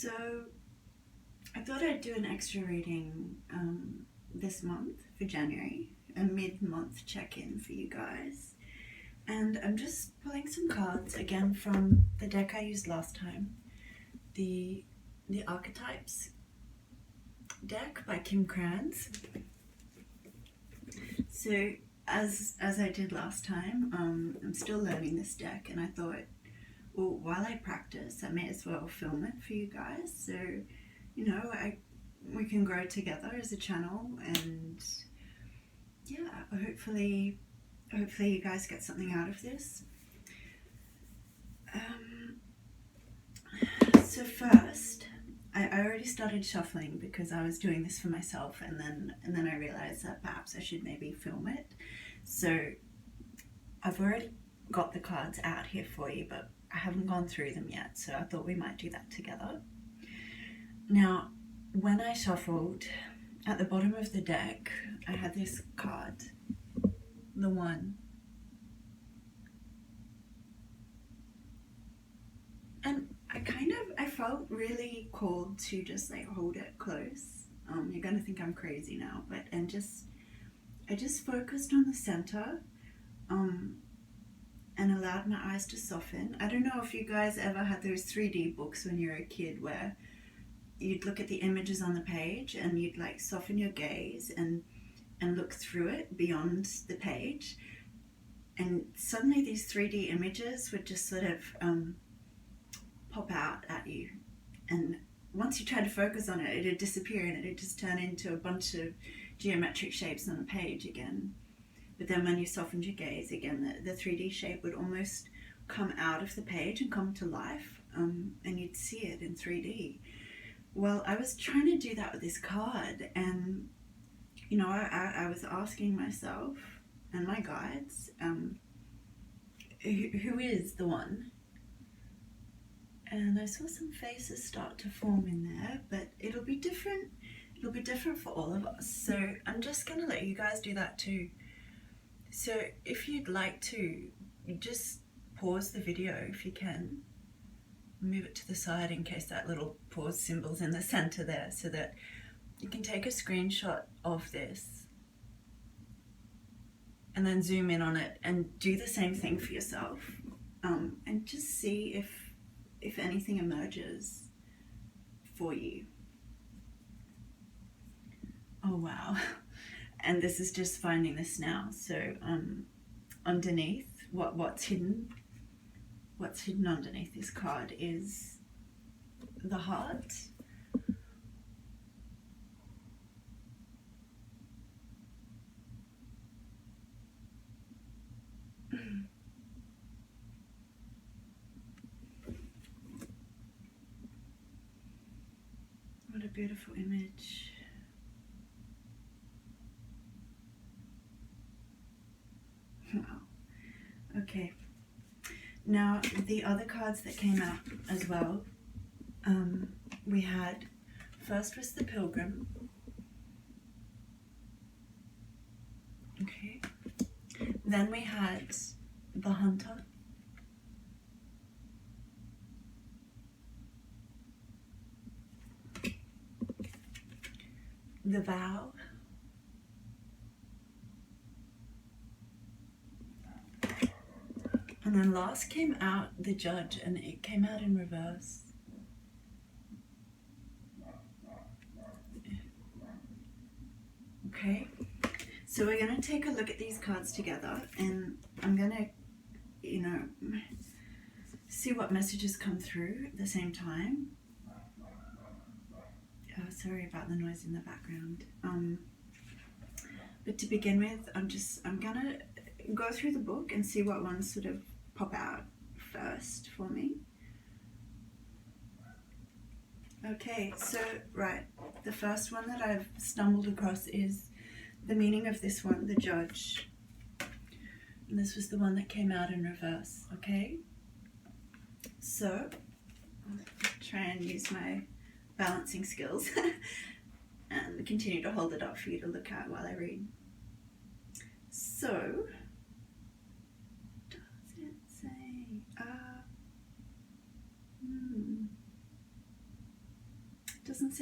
So I thought I'd do an extra reading this month for January, a mid-month check-in for you guys. And I'm just pulling some cards again from the deck I used last time, the Archetypes deck by Kim Kranz. So as I did last time, I'm still learning this deck, and I thought, well, while I practice, I may as well film it for you guys, so you know, we can grow together as a channel, and yeah, hopefully you guys get something out of this. So first, I already started shuffling because I was doing this for myself, and then I realized that perhaps I should maybe film it. So I've already got the cards out here for you, but I haven't gone through them yet, so I thought we might do that together. Now, when I shuffled, at the bottom of the deck, I had this card, the One. And I felt really called to just like hold it close. You're gonna think I'm crazy now, but I just focused on the center, and allowed my eyes to soften. I don't know if you guys ever had those 3D books when you were a kid where you'd look at the images on the page and you'd like soften your gaze and look through it beyond the page, and suddenly these 3D images would just sort of pop out at you, and once you tried to focus on it, it'd disappear and it'd just turn into a bunch of geometric shapes on the page again. But then when you softened your gaze again, the 3D shape would almost come out of the page and come to life, and you'd see it in 3D. Well, I was trying to do that with this card, and you know, I was asking myself and my guides, who is the One? And I saw some faces start to form in there, but it'll be different for all of us. So I'm just gonna let you guys do that too. So if you'd like to, just pause the video if you can. Move it to the side in case that little pause symbol's in the center there, so that you can take a screenshot of this and then zoom in on it and do the same thing for yourself, and just see if anything emerges for you. Oh wow. And this is just finding this now. So underneath, what's hidden underneath this card is the heart. What a beautiful image. Wow. Okay. Now, the other cards that came out as well, we had, first was the Pilgrim. Okay. Then we had the Hunter. The Vow. And then last came out the Judge, and it came out in reverse. Okay, so we're going to take a look at these cards together, and I'm going to, you know, see what messages come through at the same time. Oh, sorry about the noise in the background. But to begin with, I'm going to go through the book and see what ones sort of pop out first for me. Okay, so right, the first one that I've stumbled across is the meaning of this one, the Judge. And this was the one that came out in reverse, okay? So, I'll try and use my balancing skills and continue to hold it up for you to look at while I read. So, does it say,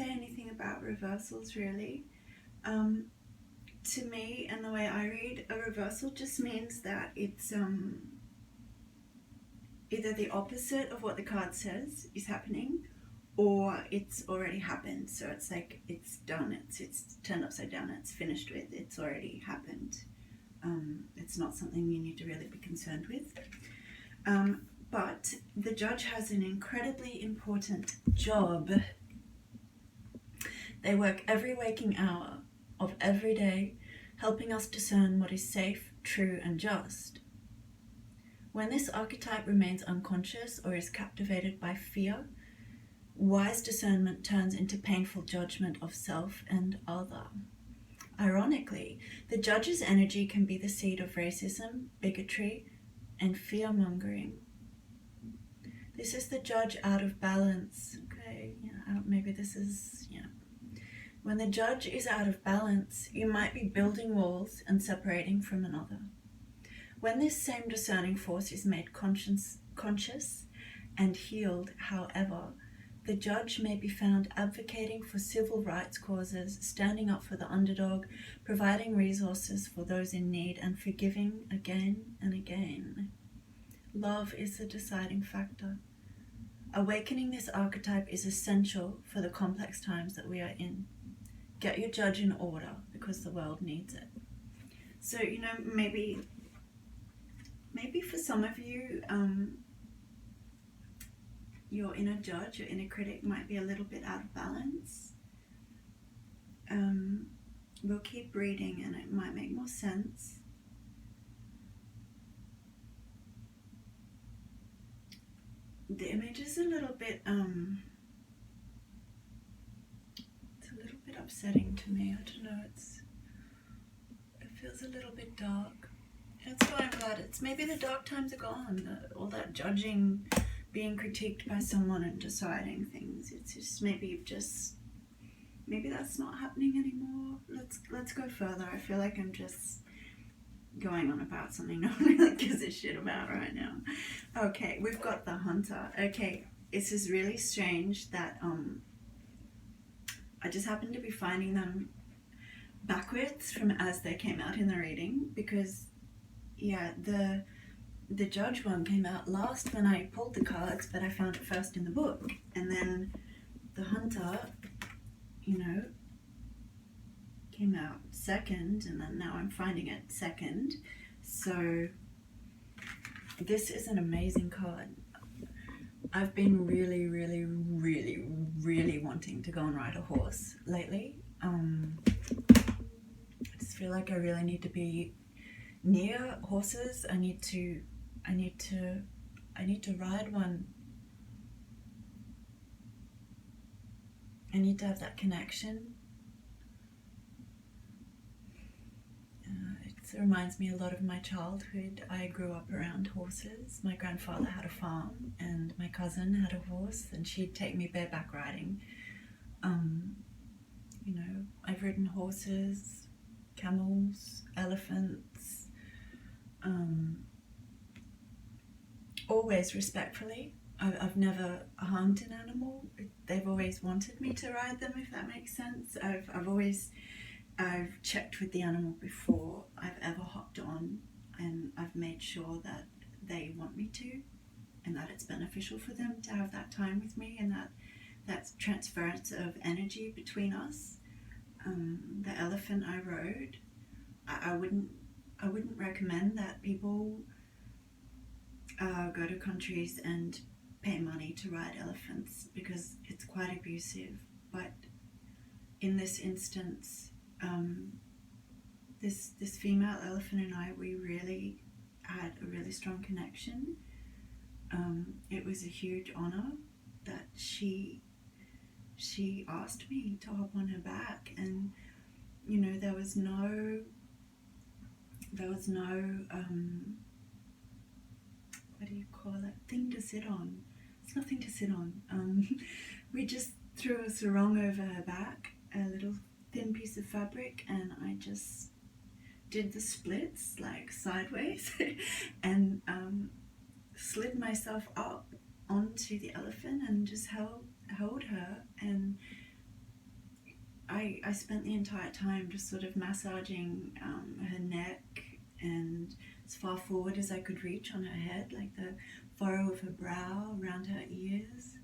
say anything about reversals really. To me, and the way I read, a reversal just means that it's either the opposite of what the card says is happening, or it's already happened. So it's like it's done, it's turned upside down, it's finished with, it's already happened. It's not something you need to really be concerned with. But the judge has an incredibly important job. They work every waking hour of every day, helping us discern what is safe, true, and just. When this archetype remains unconscious or is captivated by fear, wise discernment turns into painful judgment of self and other. Ironically, the judge's energy can be the seed of racism, bigotry, and fear-mongering. This is the judge out of balance. Okay, maybe this is, When the judge is out of balance, you might be building walls and separating from another. When this same discerning force is made conscious and healed, however, the judge may be found advocating for civil rights causes, standing up for the underdog, providing resources for those in need, and forgiving again and again. Love is the deciding factor. Awakening this archetype is essential for the complex times that we are in. Get your judge in order because the world needs it. So, maybe for some of you, your inner judge, your inner critic might be a little bit out of balance. We'll keep reading and it might make more sense. The image is a little bit, it's a little bit upsetting to me. I don't know, it feels a little bit dark. That's why I'm glad maybe the dark times are gone, all that judging, being critiqued by someone and deciding things. It's just maybe that's not happening anymore. Let's go further. I feel like I'm just going on about something no one really gives a shit about right now. Okay, we've got the Hunter. Okay, this is really strange that I just happened to be finding them backwards from as they came out in the reading, because the judge one came out last when I pulled the cards, but I found it first in the book, and then the Hunter, came out second, and then now I'm finding it second. So this is an amazing card. I've been really, really, really, really wanting to go and ride a horse lately. I just feel like I really need to be near horses. I need to ride one. I need to have that connection. It reminds me a lot of my childhood. I grew up around horses. My grandfather had a farm and my cousin had a horse, and she'd take me bareback riding. I've ridden horses, camels, elephants, always respectfully. I've never harmed an animal. They've always wanted me to ride them, if that makes sense. I've checked with the animal before I've ever hopped on, and I've made sure that they want me to, and that it's beneficial for them to have that time with me, and that's transference of energy between us. The elephant I rode, I wouldn't recommend that people go to countries and pay money to ride elephants, because it's quite abusive. But in this instance, this female elephant and I, we really had a really strong connection. It was a huge honor that she asked me to hop on her back, and there was no what do you call it, thing to sit on. It's nothing to sit on. We just threw a sarong over her back, a little thin piece of fabric, and I just did the splits like sideways and slid myself up onto the elephant and just held her, and I spent the entire time just sort of massaging her neck and as far forward as I could reach on her head, like the furrow of her brow, around her ears.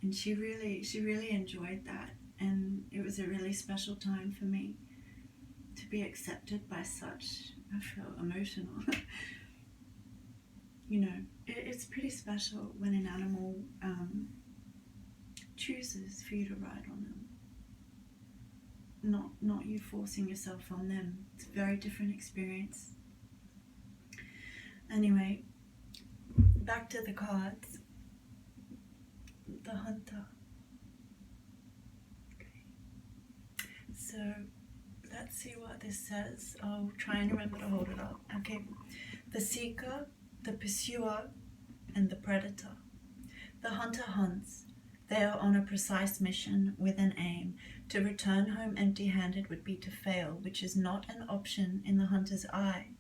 And she really enjoyed that. And it was a really special time for me to be accepted by such, I feel emotional. You know, it's pretty special when an animal chooses for you to ride on them. Not you forcing yourself on them. It's a very different experience. Anyway, back to the cards. The Hunter. Okay. So let's see what this says. I'll try and remember to hold it up. Okay. The Seeker, the Pursuer, and the Predator. The hunter hunts. They are on a precise mission with an aim. To return home empty-handed would be to fail, which is not an option in the hunter's eye.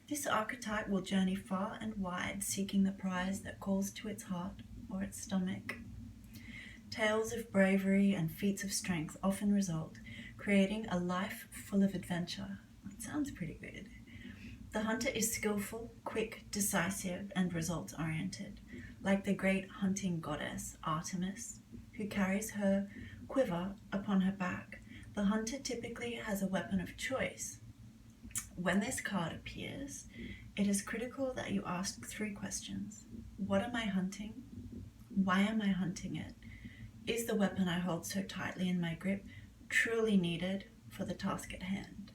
This archetype will journey far and wide, seeking the prize that calls to its heart or its stomach. Tales of bravery and feats of strength often result, creating a life full of adventure. That sounds pretty good. The hunter is skillful, quick, decisive, and results-oriented, like the great hunting goddess Artemis, who carries her quiver upon her back. The hunter typically has a weapon of choice. When this card appears, it is critical that you ask 3 questions. What am I hunting? Why am I hunting it? Is the weapon I hold so tightly in my grip truly needed for the task at hand?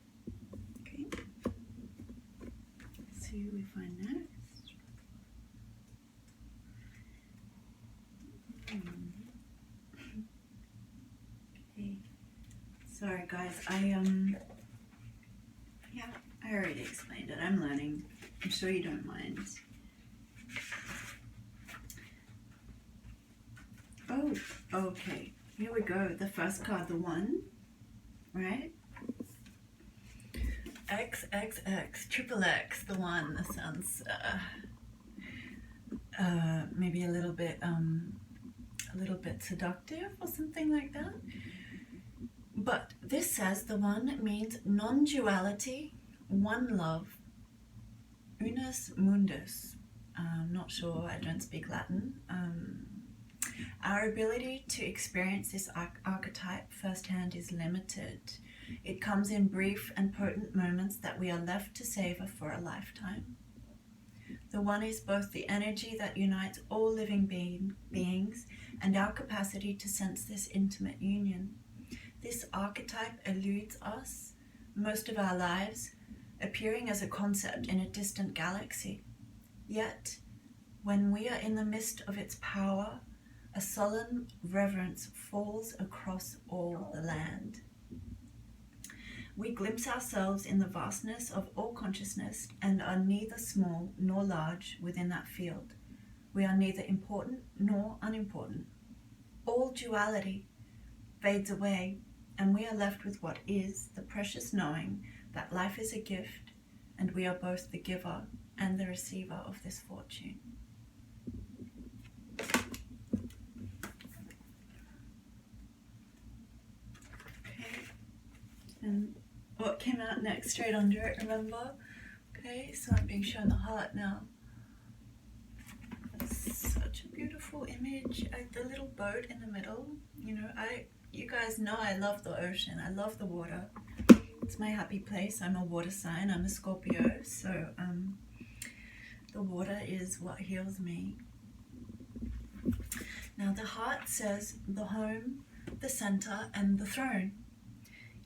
Okay. Let's see who we find next. Okay. Sorry guys, I already explained it. I'm learning. I'm sure you don't mind. Oh, okay. Here we go. The first card, the 1, right? XXX, triple X, the 1. That sounds maybe a little bit seductive or something like that. But this says the 1 means non-duality, one love, unus mundus. I'm not sure, I don't speak Latin. Our ability to experience this archetype firsthand is limited. It comes in brief and potent moments that we are left to savor for a lifetime. The 1 is both the energy that unites all living beings and our capacity to sense this intimate union. This archetype eludes us most of our lives, appearing as a concept in a distant galaxy. Yet, when we are in the midst of its power, a solemn reverence falls across all the land. We glimpse ourselves in the vastness of all consciousness and are neither small nor large within that field. We are neither important nor unimportant. All duality fades away, and we are left with what is the precious knowing that life is a gift, and we are both the giver and the receiver of this fortune. Okay, and what came out next, straight under it, remember? Okay, so I'm being shown the heart now. It's such a beautiful image. The little boat in the middle, you know, you guys know I love the ocean, I love the water. It's my happy place. I'm a water sign, I'm a Scorpio, so the water is what heals me. Now the heart says the home, the center, and the throne.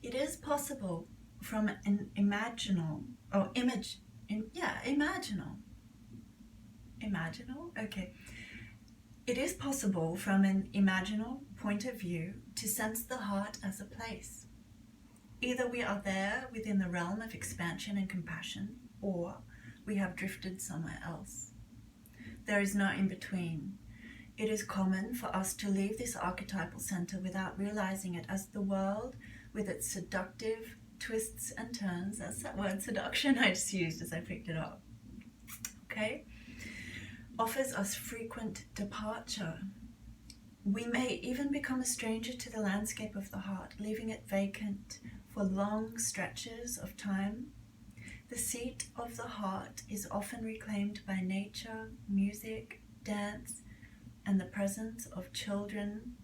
It is possible from an imaginal, okay. It is possible from an imaginal point of view to sense the heart as a place. Either we are there within the realm of expansion and compassion, or we have drifted somewhere else. There is no in between. It is common for us to leave this archetypal center without realizing it, as the world, with its seductive twists and turns, that's that word seduction I just used as I picked it up, okay, offers us frequent departure. We may even become a stranger to the landscape of the heart, leaving it vacant for long stretches of time. The seat of the heart is often reclaimed by nature, music, dance, and the presence of children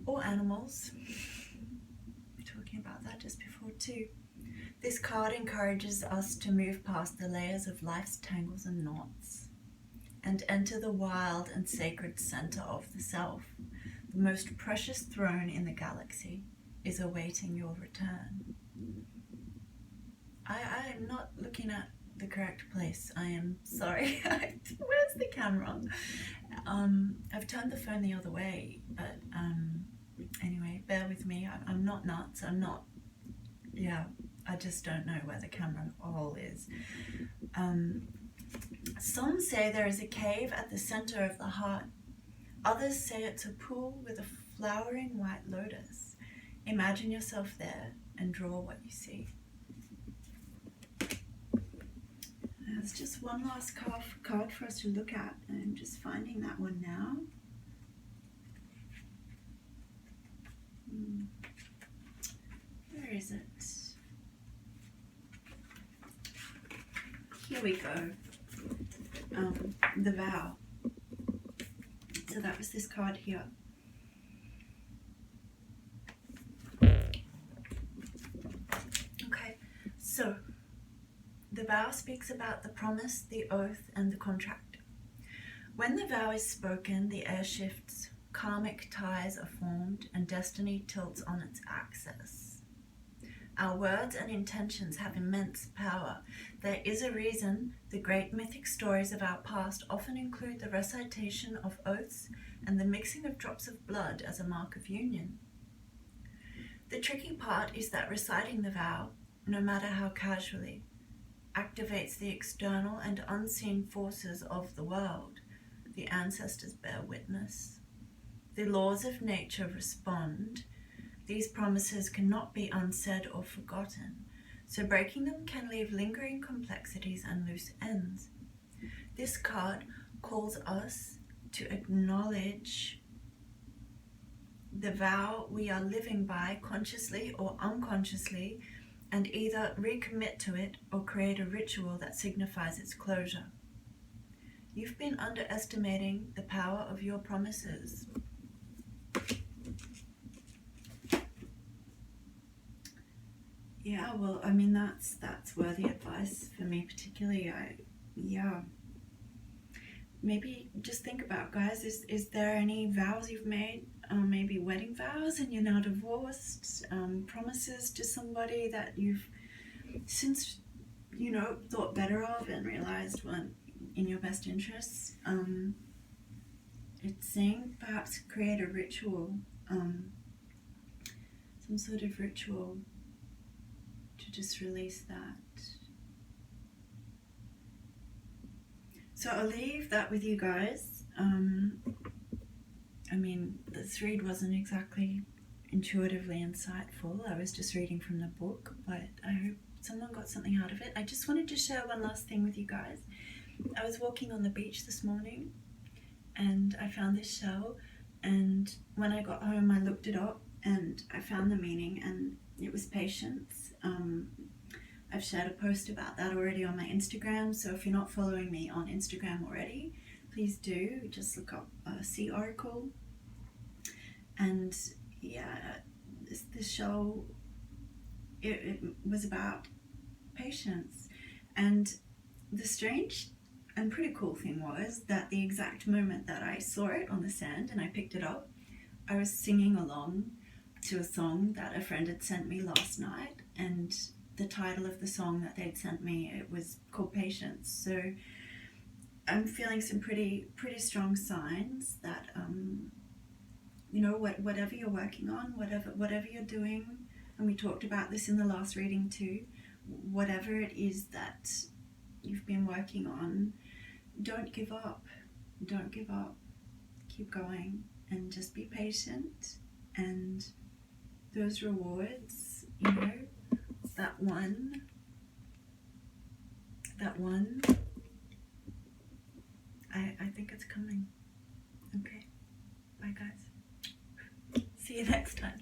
or animals. We were talking about that just before too. This card encourages us to move past the layers of life's tangles and knots and enter the wild and sacred center of the self. The most precious throne in the galaxy is awaiting your return. I am not looking at the correct place. I am sorry. Where's the camera? I've turned the phone the other way, but anyway, bear with me. I'm not nuts. I just don't know where the camera hole is. Some say there is a cave at the center of the heart. Others say it's a pool with a flowering white lotus. Imagine yourself there and draw what you see. There's just one last card for us to look at, and I'm just finding that one now. Where is it? Here we go. The Vow. So that was this card here. Okay, so the vow speaks about the promise, the oath, and the contract. When the vow is spoken, the air shifts, karmic ties are formed, and destiny tilts on its axis. Our words and intentions have immense power. There is a reason the great mythic stories of our past often include the recitation of oaths and the mixing of drops of blood as a mark of union. The tricky part is that reciting the vow, no matter how casually, activates the external and unseen forces of the world. The ancestors bear witness. The laws of nature respond. These promises cannot be unsaid or forgotten, so breaking them can leave lingering complexities and loose ends. This card calls us to acknowledge the vow we are living by consciously or unconsciously, and either recommit to it or create a ritual that signifies its closure. You've been underestimating the power of your promises. Yeah, well, I mean, that's worthy advice for me particularly. Maybe just think about, guys, is there any vows you've made, maybe wedding vows and you're now divorced, promises to somebody that you've since, thought better of and realized weren't in your best interests. It's saying perhaps create a ritual, some sort of ritual to just release that. So I'll leave that with you guys. I mean, this read wasn't exactly intuitively insightful. I was just reading from the book, but I hope someone got something out of it. I just wanted to share one last thing with you guys. I was walking on the beach this morning and I found this shell, and when I got home I looked it up and I found the meaning, and it was patience. I've shared a post about that already on my Instagram, so if you're not following me on Instagram already, please do. Just look up Sea Oracle. And yeah, this show, it was about patience. And the strange and pretty cool thing was that the exact moment that I saw it on the sand and I picked it up, I was singing along to a song that a friend had sent me last night, and the title of the song that they'd sent me, it was called Patience. So I'm feeling some pretty strong signs that whatever you're working on, whatever you're doing, and we talked about this in the last reading too, whatever it is that you've been working on, don't give up. Keep going and just be patient, and those rewards, that one, I think it's coming. Okay. guys. See you next time.